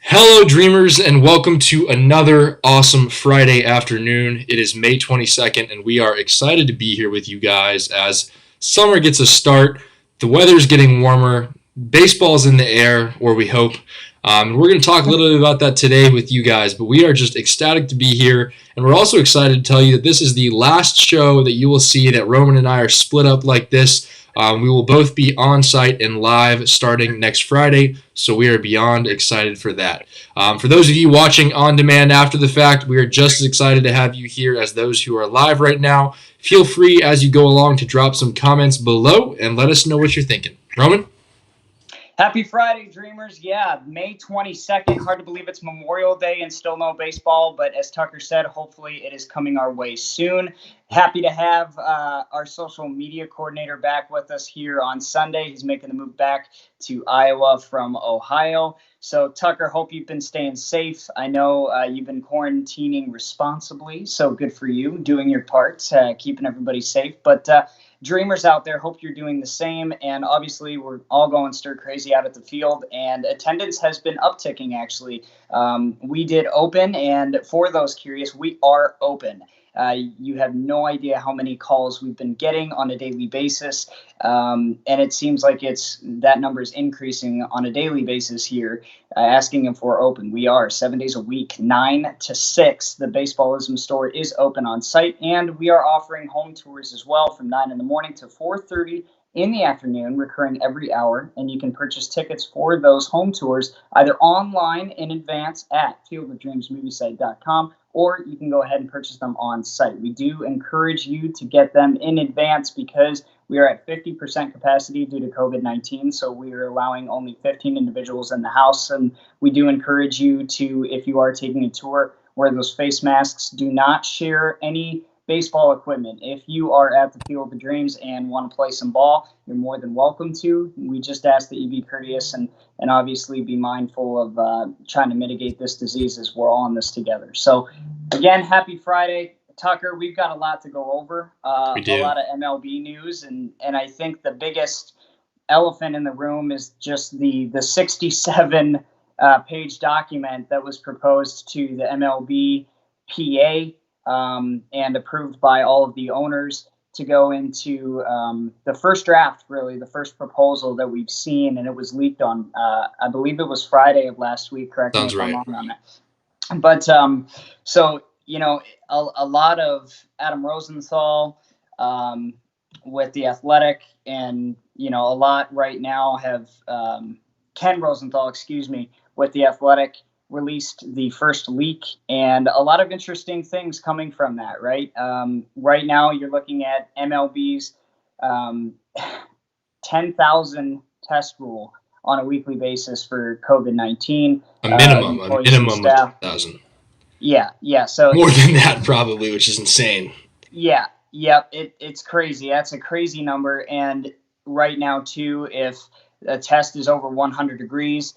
Hello, dreamers, and welcome to another awesome Friday afternoon. It is May 22nd, and we are excited to be here with you guys as summer gets a start. The weather's getting warmer, baseball's in the air, or we hope. We're going to talk a little bit about that today with you guys, but we are just ecstatic to be here, and we're also excited to tell you that this is the last show that you will see that Roman and I are split up like this. We will both be on site and live starting next Friday, so we are beyond excited for that. For those of you watching on demand after the fact, we are just as excited to have you here as those who are live right now. Feel free as you go along to drop some comments below and let us know what you're thinking. Roman? Happy Friday, Dreamers. Yeah, May 22nd. Hard to believe it's Memorial Day and still no baseball, but as Tucker said, hopefully it is coming our way soon. Happy to have our social media coordinator back with us here on Sunday. He's making the move back to Iowa from Ohio. So, Tucker, hope you've been staying safe. I know you've been quarantining responsibly, so good for you, doing your part, keeping everybody safe. But dreamers out there, hope you're doing the same. And obviously, we're all going stir crazy out at the field, and attendance has been upticking, actually. We did open, and for those curious, we are open. You have no idea how many calls we've been getting on a daily basis, and it seems like that number is increasing on a daily basis here, asking if we're open. We are 7 days a week, 9 to 6. The Baseballism store is open on site, and we are offering home tours as well from 9 in the morning to 4:30 in the afternoon, recurring every hour, and you can purchase tickets for those home tours either online in advance at fieldofdreamsmoviesite.com, or you can go ahead and purchase them on site. We do encourage you to get them in advance because we are at 50% capacity due to COVID-19, so we are allowing only 15 individuals in the house, and we do encourage you to, if you are taking a tour, wear those face masks. Do not share any baseball equipment. If you are at the Field of Dreams and want to play some ball, you're more than welcome to. We just ask that you be courteous and obviously be mindful of trying to mitigate this disease as we're all in this together. So, again, happy Friday. Tucker, we've got a lot to go over, a lot of MLB news, and I think the biggest elephant in the room is just the 67 page document that was proposed to the MLB PA and approved by all of the owners to go into the first draft, really, the first proposal that we've seen, and it was leaked on, I believe it was Friday of last week, correct me if I'm wrong on that. But so, you know, a lot of Adam Rosenthal with The Athletic, and, you know, a lot right now have Ken Rosenthal, with The Athletic, released the first leak, and a lot of interesting things coming from that, right? Right now, you're looking at MLB's 10,000 test rule on a weekly basis for COVID-19. A minimum of 10,000. Yeah. So more than that, probably, which is insane. Yeah. It's crazy. That's a crazy number. And right now, too, if a test is over 100 degrees,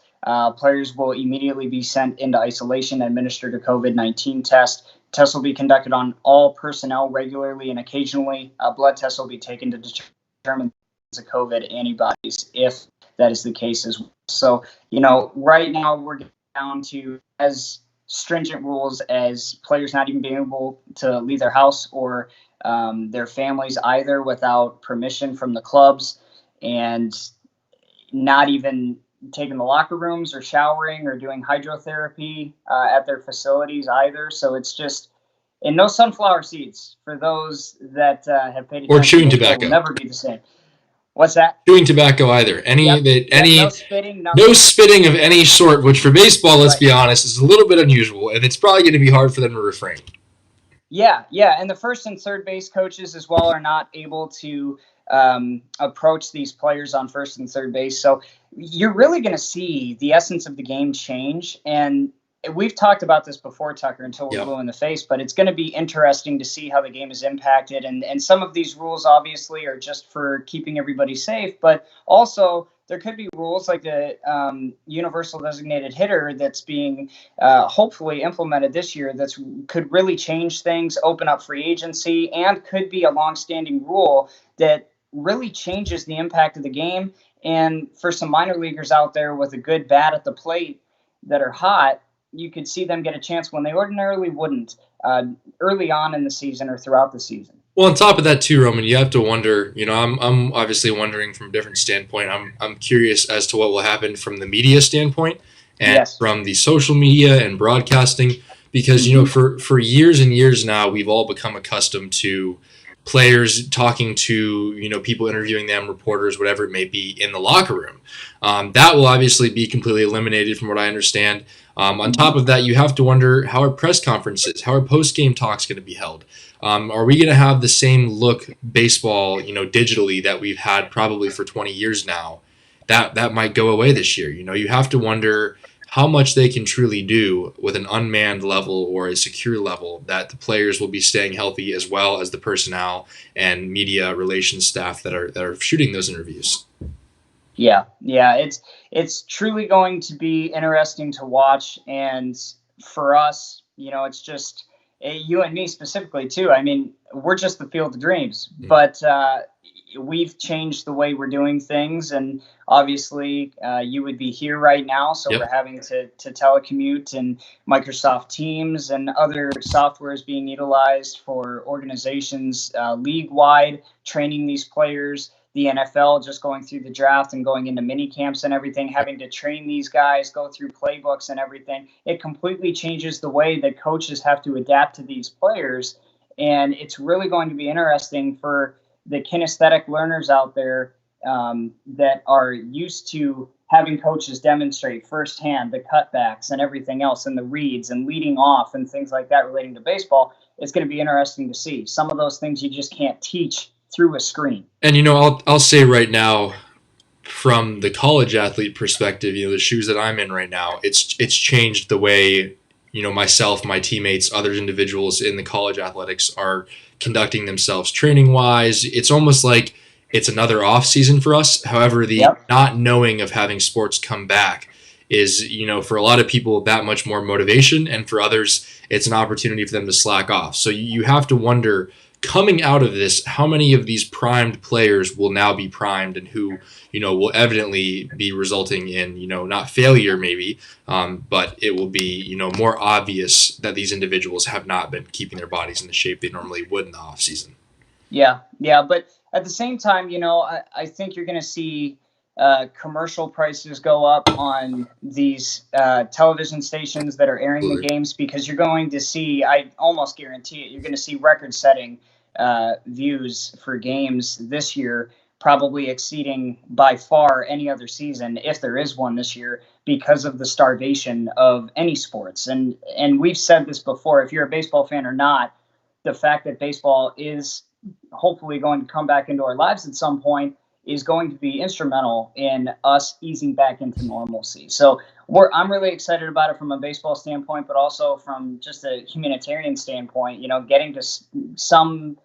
players will immediately be sent into isolation, administered a COVID-19 test. Tests will be conducted on all personnel regularly, and occasionally blood tests will be taken to determine the COVID antibodies, if that is the case as well. So, you know, right now we're down to as stringent rules as players not even being able to leave their house or their families either without permission from the clubs, and not even taking the locker rooms or showering or doing hydrotherapy at their facilities either. So it's just, and no sunflower seeds for those that have paid attention. Or chewing tobacco. Will never be the same. What's that? Chewing tobacco either. No spitting of any sort, which for baseball, let's be honest, is a little bit unusual, and it's probably going to be hard for them to refrain. Yeah, and the first and third base coaches as well are not able to approach these players on first and third base. So you're really going to see the essence of the game change. And we've talked about this before, Tucker, until we're blue in the face, but it's going to be interesting to see how the game is impacted. And some of these rules obviously are just for keeping everybody safe, but also there could be rules like the universal designated hitter that's being hopefully implemented this year that could really change things, open up free agency, and could be a longstanding rule that really changes the impact of the game. And for some minor leaguers out there with a good bat at the plate, that are hot, you could see them get a chance when they ordinarily wouldn't early on in the season or throughout the season. Well, on top of that too, Roman, you have to wonder. I'm obviously wondering from a different standpoint. I'm curious as to what will happen from the media standpoint and Yes. from the social media and broadcasting, because for years and years now, we've all become accustomed to players talking to people interviewing them, reporters, whatever it may be, in the locker room. That will obviously be completely eliminated, from what I understand. On top of that, you have to wonder, how are press conferences, how are post game talks going to be held? Are we going to have the same look baseball, digitally, that we've had probably for 20 years now? That might go away this year. You have to wonder how much they can truly do with an unmanned level or a secure level, that the players will be staying healthy, as well as the personnel and media relations staff that are shooting those interviews. Yeah, it's truly going to be interesting to watch, and for us, it's just you and me specifically too. I mean, we're just the field of dreams, but we've changed the way we're doing things, and obviously you would be here right now, so Yep. we're having to telecommute, and Microsoft Teams and other softwares being utilized for organizations league-wide, training these players. The NFL just going through the draft and going into mini camps and everything, having to train these guys, go through playbooks and everything. It completely changes the way that coaches have to adapt to these players. And it's really going to be interesting for the kinesthetic learners out there that are used to having coaches demonstrate firsthand the cutbacks and everything else, and the reads and leading off and things like that relating to baseball. It's going to be interesting to see. Some of those things you just can't teach through a screen. And I'll say right now, from the college athlete perspective, the shoes that I'm in right now, it's changed the way myself, my teammates, other individuals in the college athletics are conducting themselves training wise. It's almost like it's another off season for us. However, the not knowing of having sports come back is, for a lot of people, that much more motivation, and for others, it's an opportunity for them to slack off. So you have to wonder, coming out of this, how many of these primed players will now be primed, and who, will evidently be resulting in, not failure maybe, but it will be, more obvious that these individuals have not been keeping their bodies in the shape they normally would in the off season. Yeah. But at the same time, I think you're going to see commercial prices go up on these television stations that are airing the games, because you're going to see, I almost guarantee it, you're going to see record-setting views for games this year, probably exceeding by far any other season, if there is one this year, because of the starvation of any sports. And we've said this before, if you're a baseball fan or not, the fact that baseball is hopefully going to come back into our lives at some point is going to be instrumental in us easing back into normalcy. So I'm really excited about it from a baseball standpoint, but also from just a humanitarian standpoint. Getting to some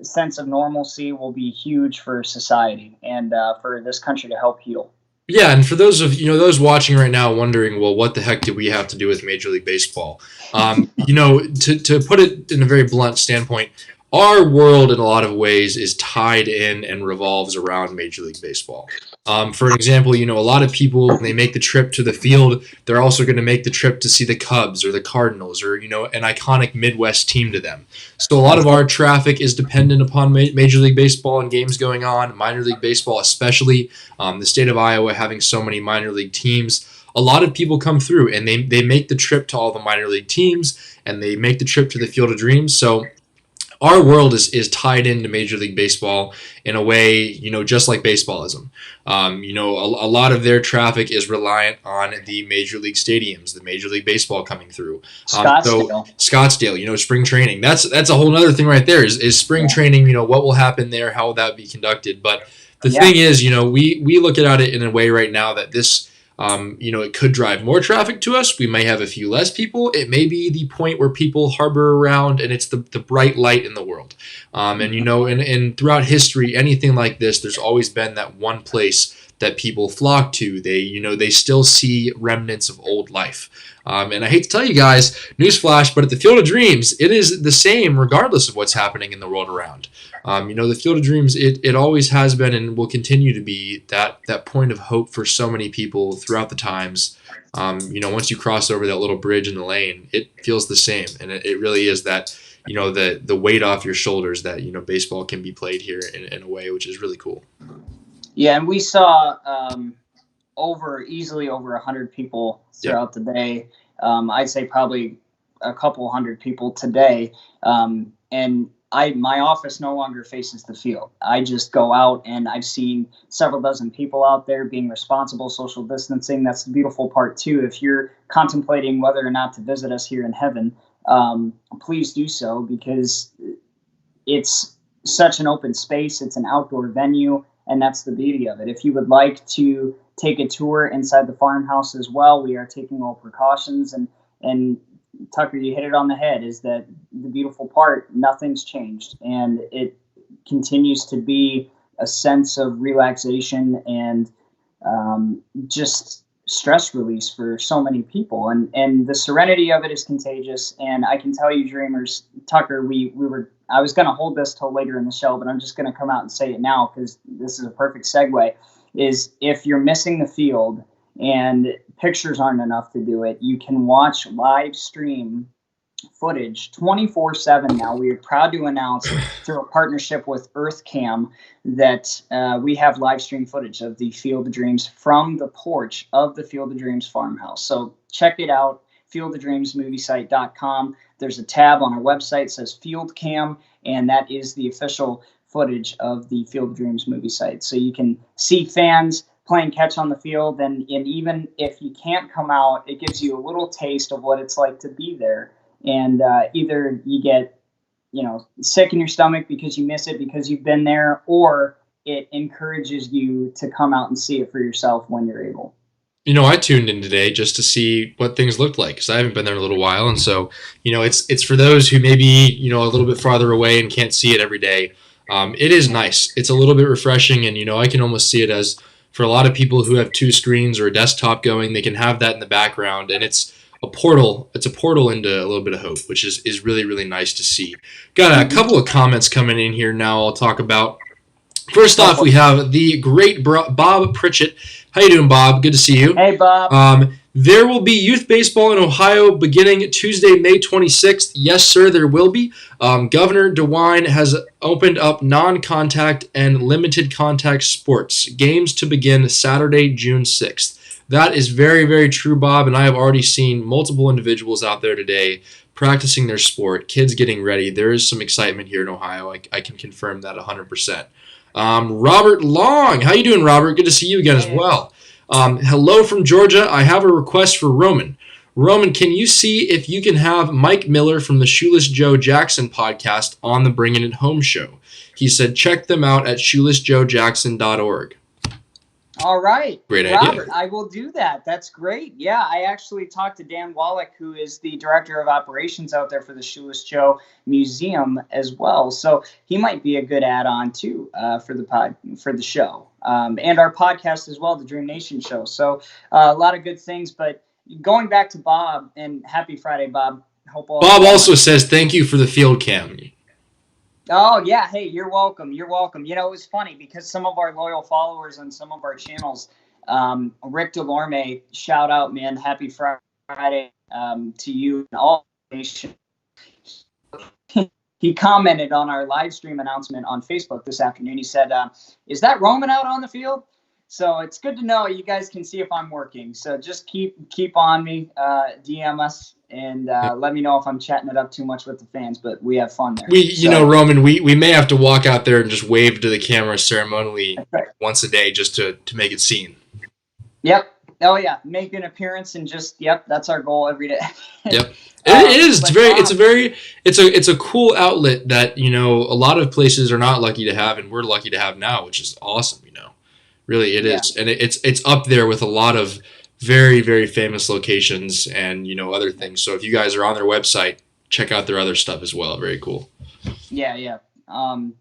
sense of normalcy will be huge for society and for this country to help heal. Yeah, and for those of those watching right now wondering, well, what the heck do we have to do with Major League Baseball? To put it in a very blunt standpoint, our world in a lot of ways is tied in and revolves around Major League Baseball. For example, a lot of people, when they make the trip to the field, they're also going to make the trip to see the Cubs or the Cardinals, or, an iconic Midwest team to them. So a lot of our traffic is dependent upon Major League Baseball and games going on, minor league baseball especially. The state of Iowa having so many minor league teams, a lot of people come through and they make the trip to all the minor league teams, and they make the trip to the Field of Dreams. So our world is tied into Major League Baseball in a way, just like baseballism. A lot of their traffic is reliant on the Major League stadiums, the Major League Baseball coming through. Scottsdale, spring training. That's a whole other thing right there is spring training, what will happen there, how will that be conducted? But the thing is, we look at it in a way right now that this, it could drive more traffic to us. We may have a few less people. It may be the point where people harbor around, and it's the bright light in the world. And throughout history, anything like this, there's always been that one place that people flock to. They still see remnants of old life. And I hate to tell you guys, newsflash, but at the Field of Dreams, it is the same regardless of what's happening in the world around. The Field of Dreams, it always has been and will continue to be that point of hope for so many people throughout the times. Once you cross over that little bridge in the lane, it feels the same, and it really is that the weight off your shoulders that baseball can be played here in a way which is really cool. Yeah, and we saw easily over 100 people throughout the day. I'd say probably a couple hundred people today, and my office no longer faces the field. I just go out, and I've seen several dozen people out there being responsible, social distancing. That's the beautiful part too. If you're contemplating whether or not to visit us here in heaven, please do so, because it's such an open space. It's an outdoor venue, and that's the beauty of it. If you would like to take a tour inside the farmhouse as well, we are taking all precautions, and Tucker, you hit it on the head, is that the beautiful part, nothing's changed, and it continues to be a sense of relaxation and just stress release for so many people, and the serenity of it is contagious. And I can tell you, Dreamers, Tucker, I was going to hold this till later in the show, but I'm just going to come out and say it now, because this is a perfect segue, is if you're missing the field and pictures aren't enough to do it, you can watch live stream footage 24/7 now. We are proud to announce through a partnership with EarthCam that we have live stream footage of the Field of Dreams from the porch of the Field of Dreams farmhouse. So check it out, fieldofdreamsmoviesite.com. There's a tab on our website that says Field Cam, and that is the official footage of the Field of Dreams movie site. So you can see fans playing catch on the field, and even if you can't come out, it gives you a little taste of what it's like to be there. And either you get, sick in your stomach because you miss it because you've been there, or it encourages you to come out and see it for yourself when you're able. I tuned in today just to see what things looked like, because I haven't been there in a little while. And so, it's for those who may be, a little bit farther away and can't see it every day. It is nice. It's a little bit refreshing, and, I can almost see it as, for a lot of people who have two screens or a desktop going, they can have that in the background, and it's a portal. It's a portal into a little bit of hope, which is really, really nice to see. Got a couple of comments coming in here now I'll talk about. First off, we have the great Bob Pritchett. How you doing, Bob? Good to see you. Hey, Bob. There will be youth baseball in Ohio beginning Tuesday, May 26th. Yes, sir, there will be. Governor DeWine has opened up non-contact and limited contact sports. Games to begin Saturday, June 6th. That is very, very true, Bob, and I have already seen multiple individuals out there today practicing their sport, kids getting ready. There is some excitement here in Ohio. I can confirm that 100%. Robert Long. How you doing, Robert? Good to see you again as well. Hello from Georgia. I have a request for Roman. Roman, can you see if you can have Mike Miller from the Shoeless Joe Jackson podcast on the Bringin It Home show? He said check them out at shoelessjoejackson.org. All right. Great Robert, idea. I will do that. That's great. Yeah, I actually talked to Dan Wallach, who is the director of operations out there for the Shoeless Joe Museum as well. So he might be a good add-on too for the show and our podcast as well, the Dream Nation show. So a lot of good things. But going back to Bob, and happy Friday, Bob. Bob also says thank you for the field cam. Oh, yeah. Hey, you're welcome. You're welcome. It was funny because some of our loyal followers on some of our channels, Rick Delorme, shout out, man. Happy Friday to you and all the nation. He commented on our live stream announcement on Facebook this afternoon. He said, is that Roman out on the field? So it's good to know. You guys can see if I'm working. So just keep on me, DM us, and let me know if I'm chatting it up too much with the fans. But we have fun there. Roman, we may have to walk out there and just wave to the camera ceremonially once a day just to make it seen. Yep. Oh yeah, make an appearance and that's our goal every day. Yep. It is. It's a cool outlet that a lot of places are not lucky to have, and we're lucky to have now, which is awesome. Really, it is, and it's up there with a lot of very, very famous locations and other things. So if you guys are on their website, check out their other stuff as well. Very cool. Yeah,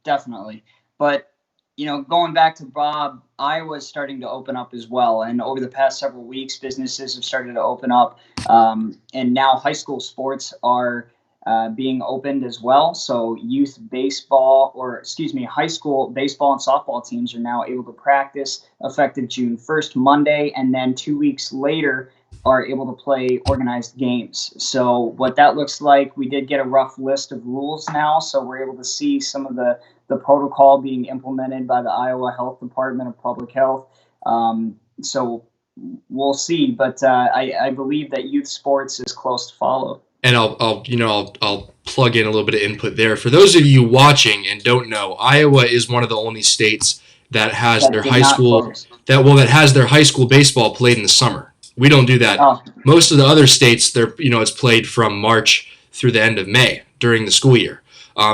definitely. But going back to Bob, Iowa's starting to open up as well, and over the past several weeks, businesses have started to open up, and now high school sports are being opened as well. So youth baseball, high school baseball and softball teams are now able to practice effective June 1st, Monday, and then 2 weeks later are able to play organized games. So what that looks like, we did get a rough list of rules now, so we're able to see some of the protocol being implemented by the Iowa Health Department of Public Health. So we'll see, but I believe that youth sports is close to follow. And I'll plug in a little bit of input there. For those of you watching and don't know, Iowa is one of the only states that has their high school that has their high school baseball played in the summer. We don't do that. Oh. Most of the other states, it's played from March through the end of May during the school year.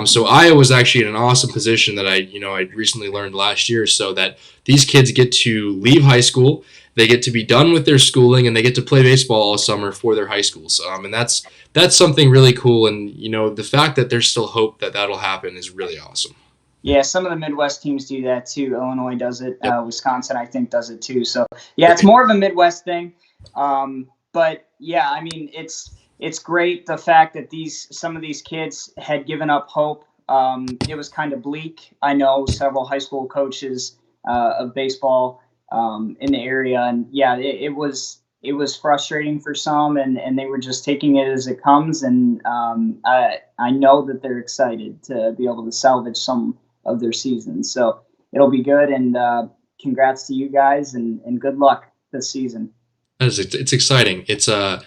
So Iowa was actually in an awesome position that I recently learned last year, so that these kids get to leave high school, they get to be done with their schooling, and they get to play baseball all summer for their high schools. And that's something really cool. And the fact that there's still hope that that'll happen is really awesome. Yeah, some of the Midwest teams do that too. Illinois does it. Yep. Wisconsin, I think, does it too. So yeah, it's more of a Midwest thing. But yeah, I mean, it's great the fact that some of these kids had given up hope. It was kind of bleak. I know several high school coaches of baseball in the area, and yeah, it was frustrating for some, and they were just taking it as it comes. And I know that they're excited to be able to salvage some of their season. So it'll be good, and congrats to you guys, and good luck this season. It's exciting. It's an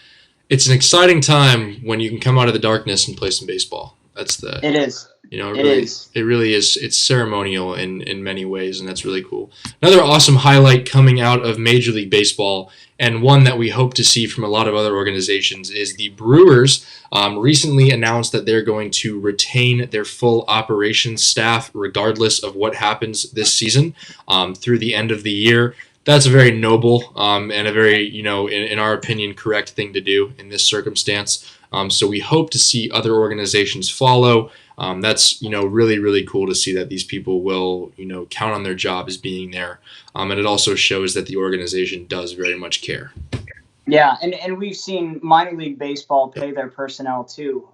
exciting time when you can come out of the darkness and play some baseball. It is. It really is. It's ceremonial in many ways, and that's really cool. Another awesome highlight coming out of Major League Baseball, and one that we hope to see from a lot of other organizations, is the Brewers recently announced that they're going to retain their full operations staff regardless of what happens this season through the end of the year. That's a very noble and a very, in our opinion, correct thing to do in this circumstance. So we hope to see other organizations follow. That's, really, really cool to see that these people will, count on their job as being there. And it also shows that the organization does very much care. Yeah, and we've seen minor league baseball pay their personnel too.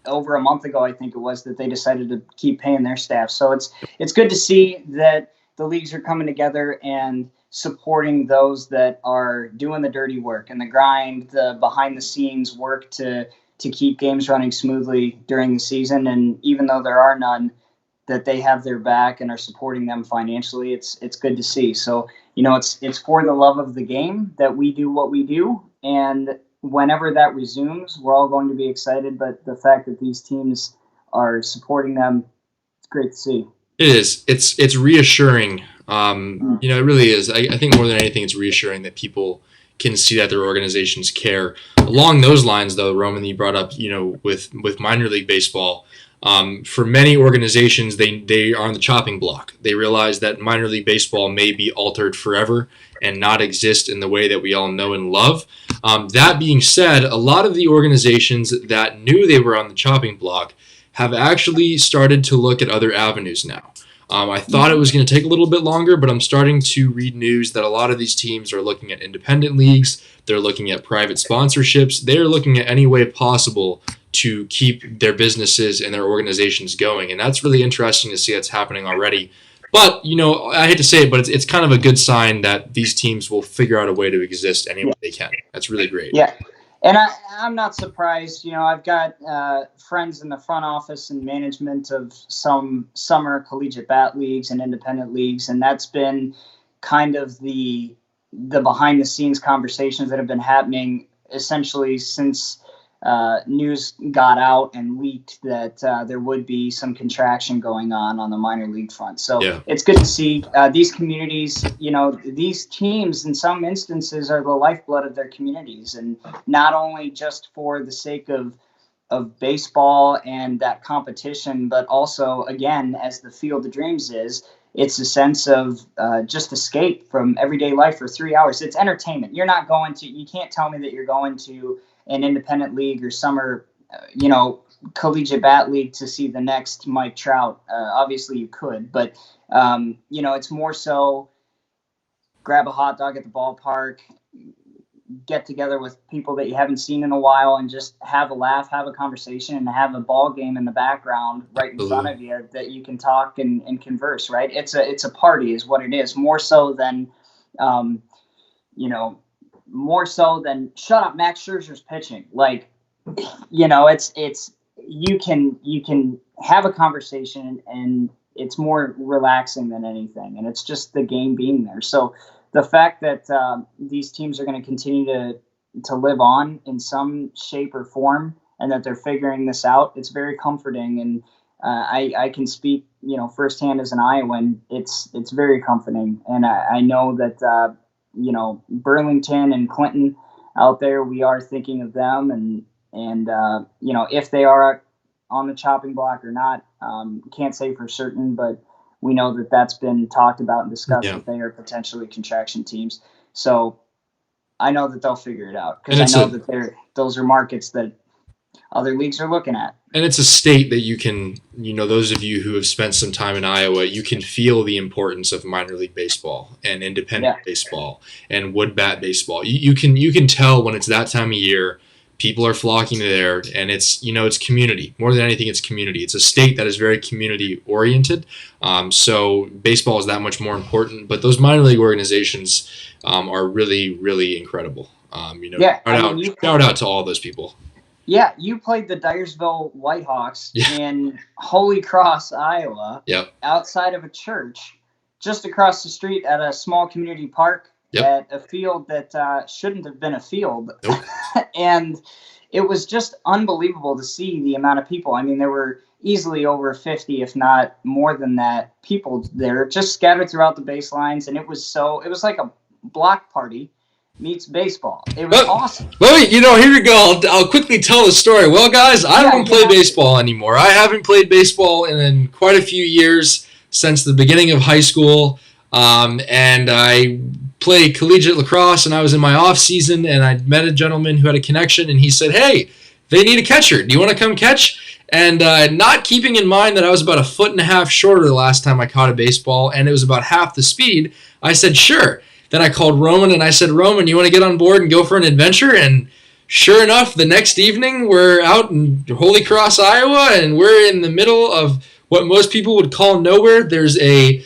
Over a month ago, I think it was, that they decided to keep paying their staff. So it's good to see that the leagues are coming together and supporting those that are doing the dirty work and the grind, the behind the scenes work to keep games running smoothly during the season. And even though there are none, that they have their back and are supporting them financially. It's good to see. So, it's for the love of the game that we do what we do. And whenever that resumes, we're all going to be excited. But the fact that these teams are supporting them, it's great to see. It is. It's reassuring. It really is. I think more than anything, it's reassuring that people can see that their organizations care. Along those lines, though, Roman, you brought up, with minor league baseball, for many organizations, they are on the chopping block. They realize that minor league baseball may be altered forever and not exist in the way that we all know and love. That being said, a lot of the organizations that knew they were on the chopping block have actually started to look at other avenues now. I thought it was going to take a little bit longer, but I'm starting to read news that a lot of these teams are looking at independent leagues. They're looking at private sponsorships. They're looking at any way possible to keep their businesses and their organizations going. And that's really interesting to see that's happening already. But, I hate to say it, but it's kind of a good sign that these teams will figure out a way to exist any way they can. That's really great. Yeah. And I'm not surprised. I've got friends in the front office and management of some summer collegiate bat leagues and independent leagues, and that's been kind of the behind the scenes conversations that have been happening essentially since news got out and leaked that there would be some contraction going on the minor league front. So It's good to see these communities, these teams in some instances are the lifeblood of their communities, and not only just for the sake of baseball and that competition, but also, again, as the Field of Dreams is, it's a sense of just escape from everyday life for 3 hours. It's entertainment. You can't tell me that you're going to an independent league or summer, collegiate bat league to see the next Mike Trout. Obviously you could, but, it's more so grab a hot dog at the ballpark, get together with people that you haven't seen in a while and just have a laugh, have a conversation, and have a ball game in the background right in front of you that you can talk and converse, right? It's a party is what it is, more so than, more so than shut up, Max Scherzer's pitching. Like, it's you can have a conversation and it's more relaxing than anything, and it's just the game being there. So the fact that these teams are going to continue to live on in some shape or form, and that they're figuring this out, it's very comforting. And I can speak, firsthand as an Iowan. It's very comforting, and I know that Burlington and Clinton out there, we are thinking of them, and if they are on the chopping block or not, can't say for certain, but we know that that's been talked about and discussed, that they are potentially contraction teams. So I know that they'll figure it out, because I know that those are markets that other leagues are looking at. And it's a state that you can, those of you who have spent some time in Iowa, you can feel the importance of minor league baseball and independent baseball and wood bat baseball. You can tell when it's that time of year. People are flocking there, and it's community. More than anything, it's community. It's a state that is very community-oriented, so baseball is that much more important. But those minor league organizations are really, really incredible. Shout out to all those people. Yeah, you played the Dyersville Whitehawks in Holy Cross, Iowa, outside of a church, just across the street at a small community park. At a field that shouldn't have been a field. Nope. And it was just unbelievable to see the amount of people. I mean, there were easily over 50, if not more than that, people there just scattered throughout the baselines. And it was like a block party meets baseball. It was awesome. Well, here we go. I'll quickly tell the story. Well, guys, I don't play baseball anymore. I haven't played baseball in quite a few years, since the beginning of high school. And I play collegiate lacrosse, and I was in my off season, and I met a gentleman who had a connection, and he said, "Hey, they need a catcher. Do you want to come catch?" And not keeping in mind that I was about 1.5 foot shorter the last time I caught a baseball, and it was about half the speed, I said, "Sure." Then I called Roman, and I said, "Roman, you want to get on board and go for an adventure?" And sure enough, the next evening, we're out in Holy Cross, Iowa, and we're in the middle of what most people would call nowhere. There's a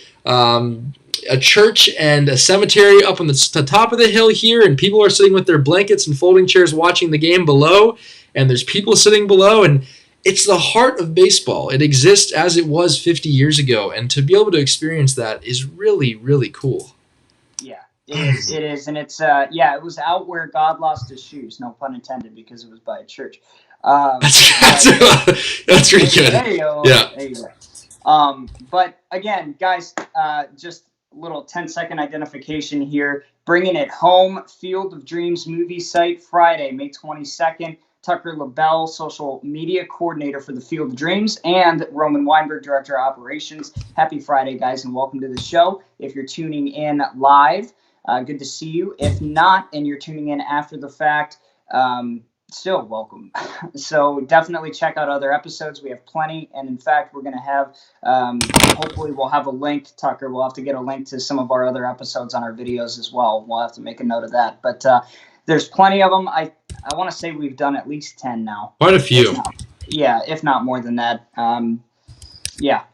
church and a cemetery up on the top of the hill here, and people are sitting with their blankets and folding chairs watching the game below, and there's people sitting below, and it's the heart of baseball. It exists as it was 50 years ago, and to be able to experience that is really, really cool. Yeah, it is, and it's it was out where God lost his shoes, no pun intended, because it was by a church. That's pretty good. There you go. Yeah. There you go. But again, guys, just little 10-second identification here. Bringing It Home, Field of Dreams movie site, Friday, May 22nd. Tucker LaBelle, social media coordinator for the Field of Dreams, and Roman Weinberg, director of operations. Happy Friday, guys, and welcome to the show. If you're tuning in live, good to see you. If not, and you're tuning in after the fact, still welcome. So definitely check out other episodes. We have plenty, and in fact, we're going to have, hopefully we'll have a link, Tucker. We'll have to get a link to some of our other episodes on our videos as well. We'll have to make a note of that. But there's plenty of them. I want to say we've done at least 10 now. Quite a few. If not more than that.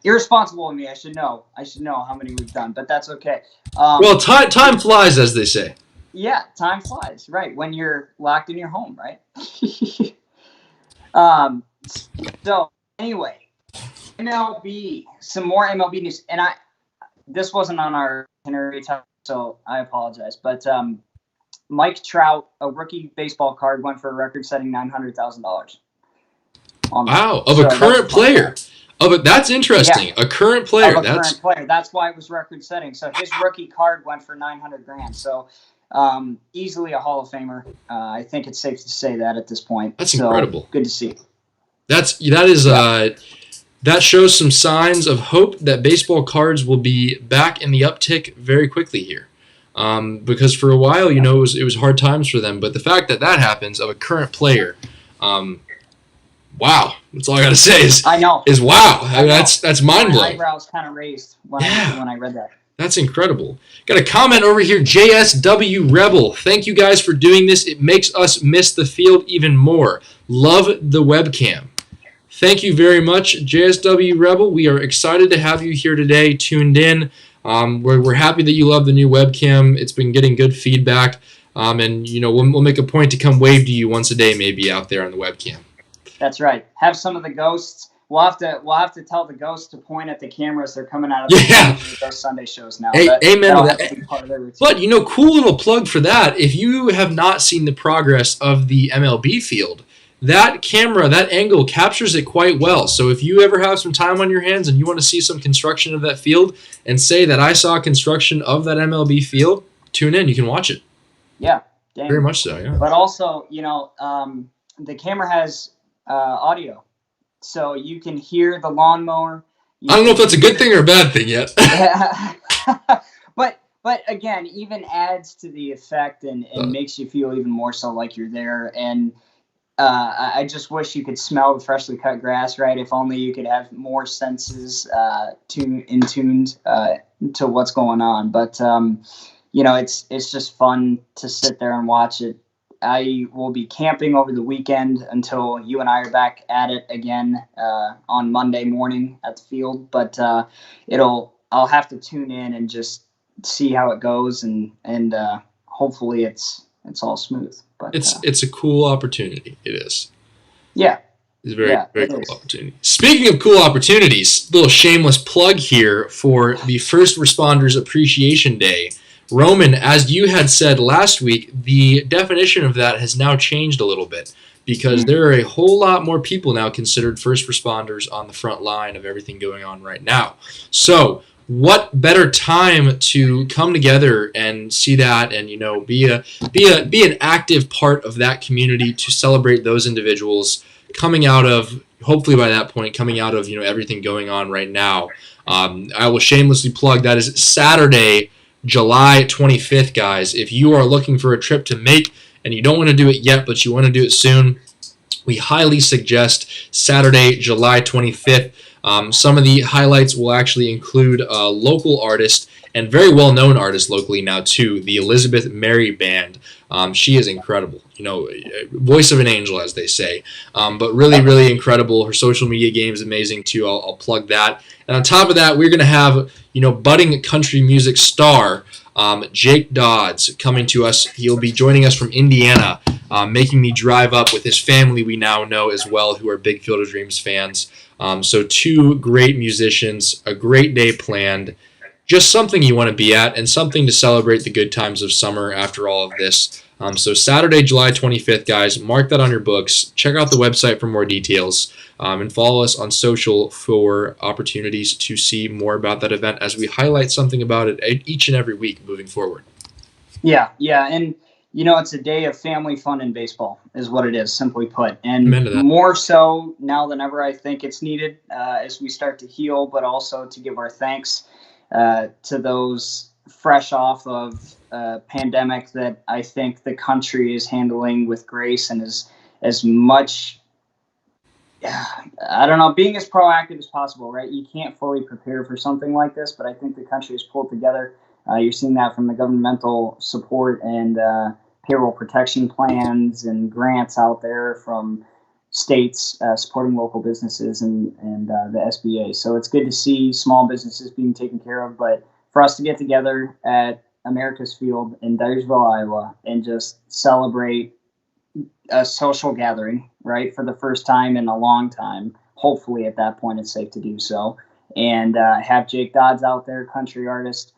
Irresponsible of me. I should know how many we've done, but that's okay. Well, time flies, as they say. Yeah, time flies, right, when you're locked in your home, right? So anyway, MLB, some more MLB news, and this wasn't on our itinerary, so I apologize, but Mike Trout, a rookie baseball card, went for a record-setting $900,000. Wow, of a current player. That's interesting. Yeah. A current player. Current player. That's why it was record-setting. So his rookie card went for $900,000. So easily a Hall of Famer. I think it's safe to say that at this point. That's incredible. Good to see. That shows some signs of hope that baseball cards will be back in the uptick very quickly here. Because for a while, it was hard times for them. But the fact that happens of a current player, wow, that's all I got to say is wow. I mean, that's mind blowing. My eyebrows kind of raised when I read that. That's incredible. Got a comment over here, JSW Rebel. Thank you guys for doing this. It makes us miss the field even more. Love the webcam. Thank you very much, JSW Rebel. We are excited to have you here today, tuned in. We're happy that you love the new webcam. It's been getting good feedback. And, we'll make a point to come wave to you once a day, maybe out there on the webcam. That's right. Have some of the ghosts. We'll have to tell the ghosts to point at the cameras. They're coming out of those Sunday shows now. Amen to that. But, cool little plug for that. If you have not seen the progress of the MLB field, that camera, that angle captures it quite well. So if you ever have some time on your hands and you want to see some construction of that field and say that I saw construction of that MLB field, tune in. You can watch it. Yeah. Very much so, yeah. But also, the camera has audio. So you can hear the lawnmower. I don't know if that's a good thing or a bad thing yet. But again, even adds to the effect and makes you feel even more so like you're there. And I just wish you could smell the freshly cut grass, right? If only you could have more senses tuned to what's going on. But it's just fun to sit there and watch it. I will be camping over the weekend until you and I are back at it again on Monday morning at the field. But I'll have to tune in and just see how it goes, and hopefully it's all smooth. But it's a cool opportunity. It is. Yeah. It's a very cool opportunity. Speaking of cool opportunities, little shameless plug here for the First Responders Appreciation Day. Roman, as you had said last week, the definition of that has now changed a little bit because there are a whole lot more people now considered first responders on the front line of everything going on right now. So what better time to come together and see that and, be an active part of that community to celebrate those individuals coming out of, hopefully by that point, coming out of, everything going on right now. I will shamelessly plug that is Saturday, July 25th, guys. If you are looking for a trip to make and you don't want to do it yet, but you want to do it soon, we highly suggest Saturday, July 25th. Some of the highlights will actually include a local artist and very well-known artist locally now, too, the Elizabeth Mary Band. She is incredible. Voice of an angel, as they say. But really, really incredible. Her social media game is amazing, too. I'll plug that. And on top of that, we're going to have, budding country music star Jake Dodds coming to us. He'll be joining us from Indiana, making me drive up with his family we now know as well, who are big Field of Dreams fans. So two great musicians, a great day planned, just something you want to be at and something to celebrate the good times of summer after all of this. So Saturday, July 25th, guys, mark that on your books. Check out the website for more details and follow us on social for opportunities to see more about that event as we highlight something about it each and every week moving forward. Yeah. And, it's a day of family fun in baseball is what it is, simply put. And more so now than ever, I think it's needed as we start to heal, but also to give our thanks to those fresh off of a pandemic that I think the country is handling with grace and as much, being as proactive as possible, right? You can't fully prepare for something like this, but I think the country has pulled together. You're seeing that from the governmental support and payroll protection plans and grants out there from states supporting local businesses and the SBA. So it's good to see small businesses being taken care of, but for us to get together at America's Field in Dyersville, Iowa, and just celebrate a social gathering, right, for the first time in a long time. Hopefully at that point it's safe to do so. And have Jake Dodds out there, country artist,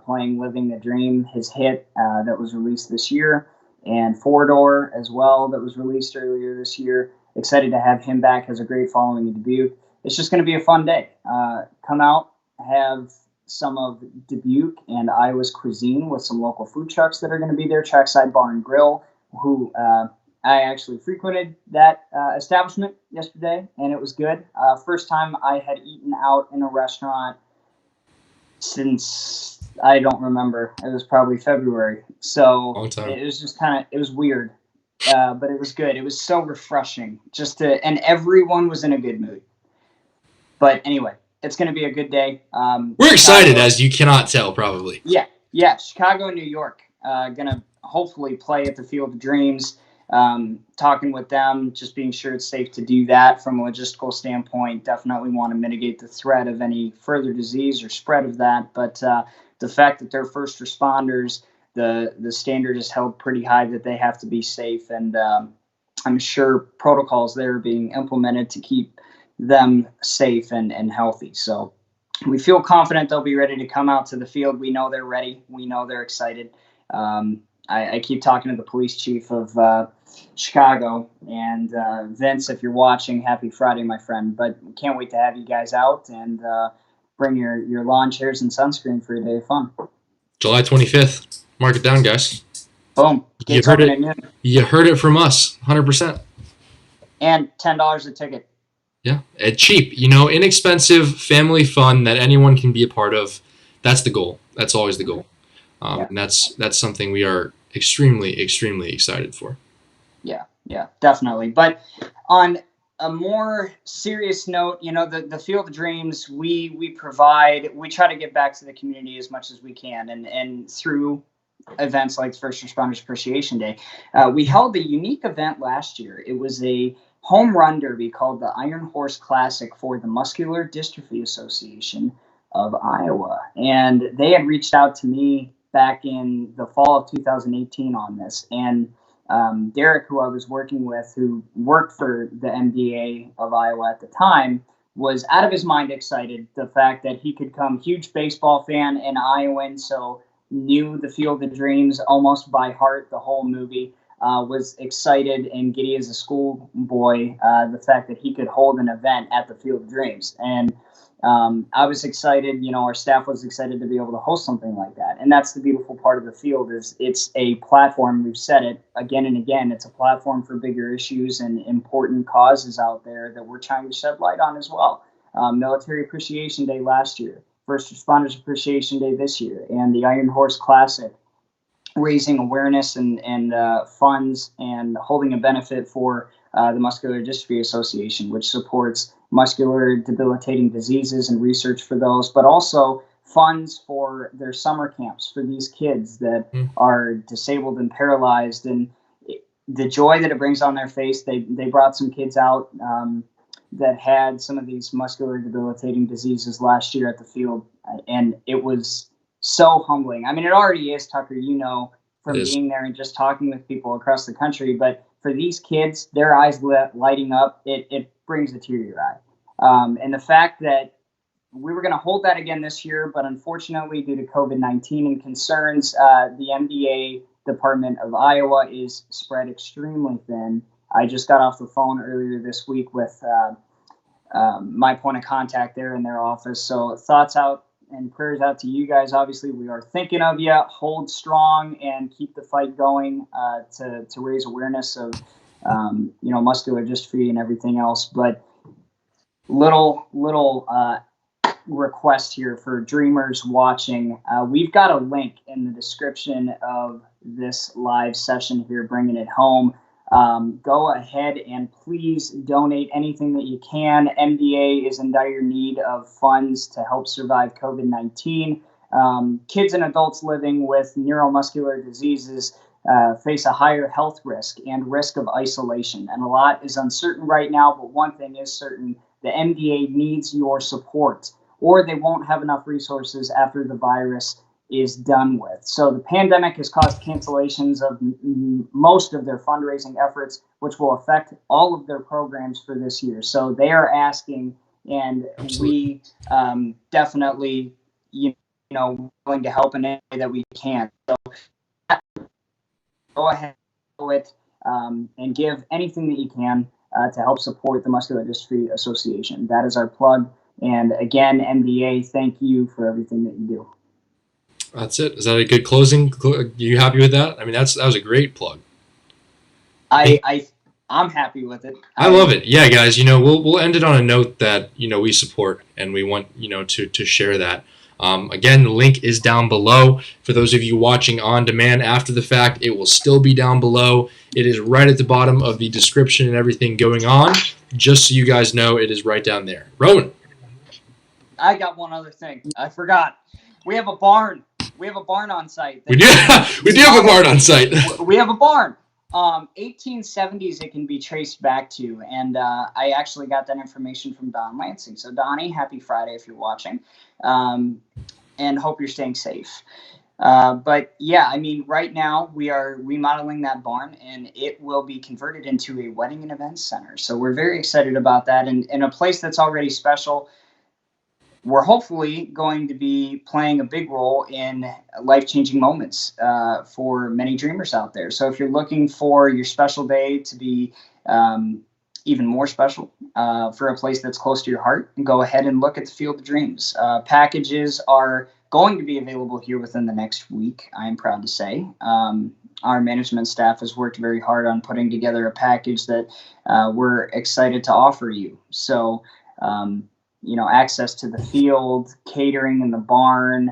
playing Living the Dream, his hit that was released this year, and Four Door as well that was released earlier this year. Excited to have him back, has a great following in Dubuque. It's just going to be a fun day. Come out, have some of Dubuque and Iowa's cuisine with some local food trucks that are going to be there. Trackside Bar and Grill, who I actually frequented that establishment yesterday, and it was good. First time I had eaten out in a restaurant since I don't remember. It was probably February. So it was just it was weird, but it was good. It was so refreshing and everyone was in a good mood. But anyway, it's going to be a good day. We're excited, as you cannot tell, probably. Yeah. Chicago and New York going to hopefully play at the Field of Dreams. Talking with them, just being sure it's safe to do that from a logistical standpoint. Definitely want to mitigate the threat of any further disease or spread of that. But the fact that they're first responders, the standard is held pretty high that they have to be safe, and I'm sure protocols there are being implemented to keep them safe and healthy. So we feel confident they'll be ready to come out to the field. We know they're ready. We know they're excited. I keep talking to the police chief of Chicago, and Vince, if you're watching, happy Friday, my friend. But can't wait to have you guys out and bring your lawn chairs and sunscreen for a day of fun. July 25th. Mark it down, guys. Boom. You heard it. You heard it from us, 100%. And $10 a ticket. Yeah, and cheap. Inexpensive family fun that anyone can be a part of. That's the goal. That's always the goal. And that's something we are extremely, extremely excited for. Yeah, definitely. But on a more serious note, the Field of Dreams, we try to give back to the community as much as we can. And through events like First Responders Appreciation Day, we held a unique event last year. It was a home run derby called the Iron Horse Classic for the Muscular Dystrophy Association of Iowa. And they had reached out to me back in the fall of 2018 on this. And Derek, who I was working with, who worked for the MDA of Iowa at the time, was out of his mind excited. The fact that he could come, huge baseball fan and Iowan, so knew the Field of Dreams almost by heart, the whole movie, was excited and giddy as a schoolboy, the fact that he could hold an event at the Field of Dreams. And I was excited, our staff was excited to be able to host something like that. And that's the beautiful part of the field, is it's a platform. We've said it again and again. It's a platform for bigger issues and important causes out there that we're trying to shed light on as well. Military Appreciation Day last year, First Responders Appreciation Day this year, and the Iron Horse Classic, raising awareness and funds and holding a benefit for the Muscular Dystrophy Association, which supports muscular debilitating diseases and research for those, but also funds for their summer camps for these kids that are disabled and paralyzed. And the joy that it brings on their face, they brought some kids out that had some of these muscular debilitating diseases last year at the field, and it was so humbling. I mean, it already is, Tucker, from being there and just talking with people across the country, but for these kids, their eyes lighting up, it brings a tear to your eye. And the fact that we were going to hold that again this year, but unfortunately, due to COVID-19 and concerns, the MDA Department of Iowa is spread extremely thin. I just got off the phone earlier this week with my point of contact there in their office. So thoughts out and prayers out to you guys. Obviously, we are thinking of you. Hold strong and keep the fight going to raise awareness of muscular dystrophy and everything else. But little request here for dreamers watching. We've got a link in the description of this live session here, Bringing It Home. Go ahead and please donate anything that you can. MDA is in dire need of funds to help survive COVID-19. Kids and adults living with neuromuscular diseases face a higher health risk and risk of isolation. And a lot is uncertain right now, but one thing is certain: the MDA needs your support, or they won't have enough resources after the virus is done with. So the pandemic has caused cancellations of most of their fundraising efforts, which will affect all of their programs for this year. So they are asking, and we definitely, willing to help in any way that we can. So go ahead and give anything that you can to help support the Muscular Dystrophy Association. That is our plug. And again, MDA, thank you for everything that you do. That's it. Is that a good closing? You happy with that? I mean, that was a great plug. I'm happy with it. I love it. Yeah, guys. We'll end it on a note that we support, and we want to share that. Again, the link is down below. For those of you watching on demand after the fact, it will still be down below. It is right at the bottom of the description and everything going on. Just so you guys know, it is right down there. Rowan. I got one other thing. I forgot. We have a barn. We have a barn on site. We do. We do have a barn on site. We have a barn. 1870s it can be traced back to, and I actually got that information from Don Lansing. So Donnie, happy Friday if you're watching, and hope you're staying safe. But yeah, I mean, right now we are remodeling that barn, and it will be converted into a wedding and events center. So we're very excited about that, and in a place that's already special. We're hopefully going to be playing a big role in life-changing moments for many dreamers out there. So if you're looking for your special day to be even more special for a place that's close to your heart, go ahead and look at the Field of Dreams. Packages are going to be available here within the next week, I am proud to say. Our management staff has worked very hard on putting together a package that we're excited to offer you. So, access to the field, catering in the barn.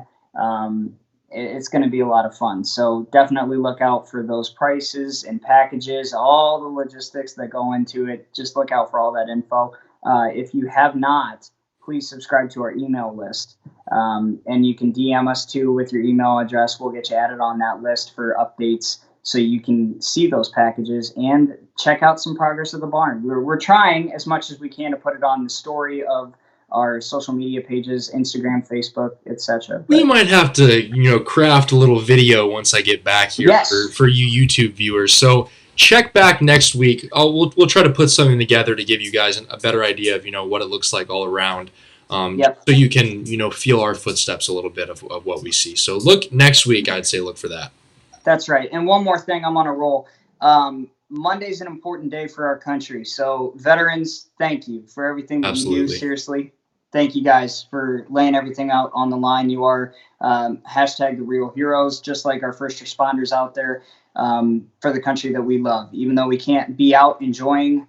It's going to be a lot of fun. So definitely look out for those prices and packages, all the logistics that go into it. Just look out for all that info. If you have not, please subscribe to our email list. And you can DM us too with your email address. We'll get you added on that list for updates so you can see those packages and check out some progress of the barn. We're trying as much as we can to put it on the story of our social media pages, Instagram, Facebook, etc. We might have to, craft a little video once I get back here for you YouTube viewers. So check back next week. We'll try to put something together to give you guys a better idea of, what it looks like all around. So you can, feel our footsteps a little bit of what we see. So look next week, I'd say look for that. That's right. And one more thing, I'm on a roll. Monday's an important day for our country. So veterans, thank you for everything that you do. Seriously. Thank you guys for laying everything out on the line. You are hashtag the real heroes, just like our first responders out there for the country that we love. Even though we can't be out enjoying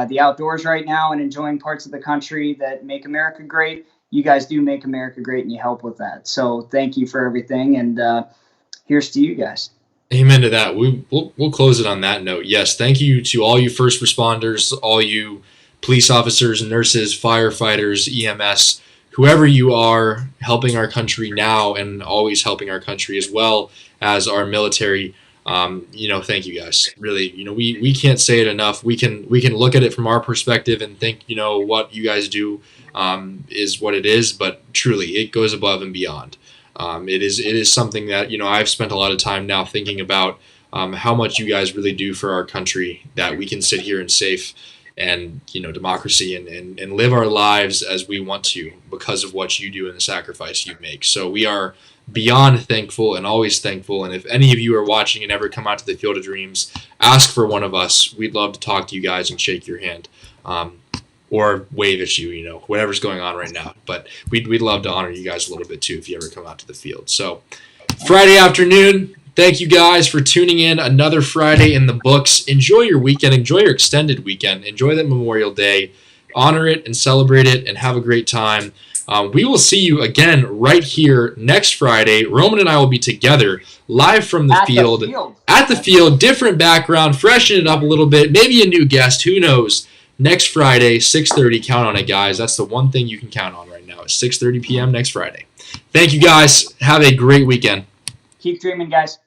the outdoors right now and enjoying parts of the country that make America great, you guys do make America great and you help with that. So thank you for everything. And here's to you guys. Amen to that. We'll close it on that note. Yes, thank you to all you first responders, all you police officers, nurses, firefighters, EMS, whoever you are helping our country now and always helping our country as well as our military. Thank you guys. Really, we can't say it enough. We can look at it from our perspective and think, what you guys do is what it is, but truly it goes above and beyond. It is something that, I've spent a lot of time now thinking about how much you guys really do for our country, that we can sit here in safe and, democracy and live our lives as we want to because of what you do and the sacrifice you make. So we are beyond thankful and always thankful. And if any of you are watching and ever come out to the Field of Dreams, ask for one of us. We'd love to talk to you guys and shake your hand. Or wave at you, whatever's going on right now. But we'd love to honor you guys a little bit too if you ever come out to the field. So Friday afternoon, thank you guys for tuning in. Another Friday in the books. Enjoy your weekend. Enjoy your extended weekend. Enjoy that Memorial Day. Honor it and celebrate it and have a great time. We will see you again right here next Friday. Roman and I will be together live from the field. At the field, different background, freshen it up a little bit. Maybe a new guest. Who knows? Next Friday, 6:30. Count on it, guys. That's the one thing you can count on right now. It's 6:30 p.m. next Friday. Thank you, guys. Have a great weekend. Keep dreaming, guys.